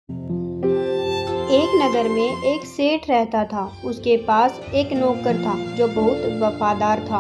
एक नगर में एक सेठ रहता था। उसके पास एक नौकर था जो बहुत वफादार था।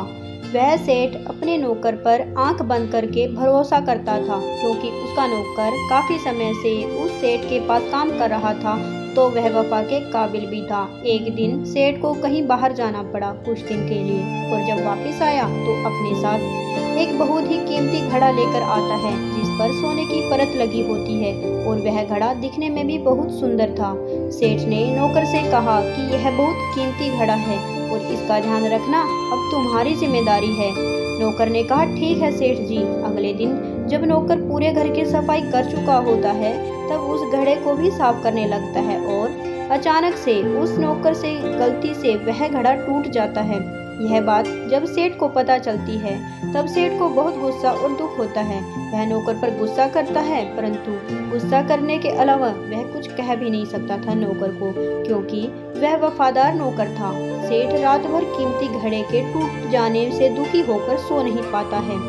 वह सेठ अपने नौकर पर आंख बंद करके भरोसा करता था, क्योंकि उसका नौकर काफी समय से उस सेठ के पास काम कर रहा था, तो वह वफा के काबिल भी था। एक दिन सेठ को कहीं बाहर जाना पड़ा कुछ दिन के लिए, और जब वापस आया तो अपने साथ एक बहुत ही कीमती घड़ा लेकर आता है, जिस पर सोने की परत लगी होती है, और वह घड़ा दिखने में भी बहुत सुंदर था। सेठ ने नौकर से कहा कि यह बहुत कीमती घड़ा है और इसका ध्यान रखना अब तुम्हारी जिम्मेदारी है। नौकर ने कहा, ठीक है सेठ जी। अगले दिन जब नौकर पूरे घर की सफाई कर चुका होता है, तब उस घड़े को भी साफ करने लगता है, और अचानक से उस नौकर से गलती से वह घड़ा टूट जाता है। यह बात जब सेठ को पता चलती है, तब सेठ को बहुत गुस्सा और दुख होता है। वह नौकर पर गुस्सा करता है, परंतु गुस्सा करने के अलावा वह कुछ कह भी नहीं सकता था नौकर को, क्योंकि वह वफादार नौकर था। सेठ रात भर कीमती घड़े के टूट जाने से दुखी होकर सो नहीं पाता है।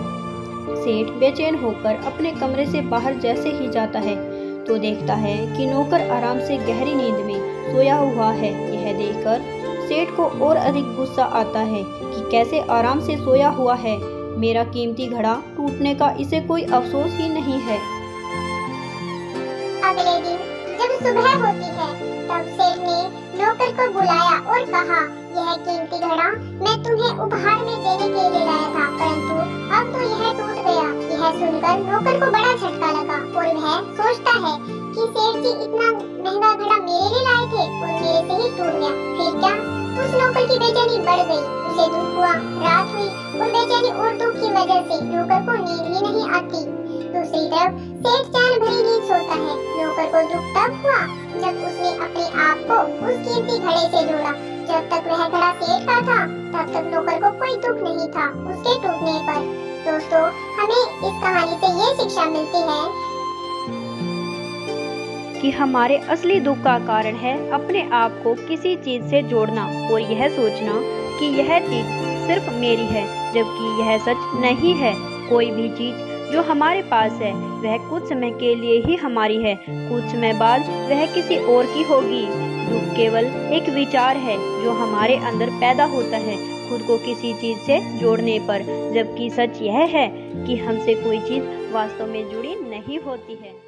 सेठ बेचैन होकर अपने कमरे से बाहर जैसे ही जाता है, तो देखता है कि नौकर आराम से गहरी नींद में सोया हुआ है। यह देखकर सेठ को और अधिक गुस्सा आता है कि कैसे आराम से सोया हुआ है। मेरा कीमती घड़ा टूटने का इसे कोई अफसोस ही नहीं है। अगले दिन जब सुबह होती है, तब सेठ ने नौकर को बुलाया और कहा, यह कीमती घड़ा मैं तुम्हें उपहार में देने के लिए लाया था, परंतु अब तो यह टूट गया। यह सुनकर नौकर को बड़ा झटका लगा और वह सोचता है कि सेठ जी इतना महंगा घड़ा मेरे लिए लाए थे और मेरे से ही टूट गया। फिर क्या? उस नौकर की बेचैनी बढ़ गई। उसे दुख हुआ। रात हुई और बेचैनी और दुख की वजह से नौकर को नींद ही नहीं आती। दूसरी तरफ सेठ चैन भरी नींद सोता है। नौकर को दुख तब हुआ जब उसने अपने आप को उस कीमती घड़े से जोड़ा। जब तक वह घड़ा सेठ का था, तब तक नौकर को कोई दुख नहीं था उसके टूटने पर। दोस्तों, हमें इस कहानी से ये शिक्षा मिलती है कि हमारे असली दुख का कारण है अपने आप को किसी चीज से जोड़ना और यह सोचना कि यह चीज सिर्फ मेरी है, जबकि यह सच नहीं है। कोई भी चीज जो हमारे पास है वह कुछ समय के लिए ही हमारी है, कुछ समय बाद वह किसी और की होगी। दुख केवल एक विचार है जो हमारे अंदर पैदा होता है खुद को किसी चीज से जोड़ने पर, जबकि सच यह है कि हमसे कोई चीज वास्तव में जुड़ी नहीं होती है।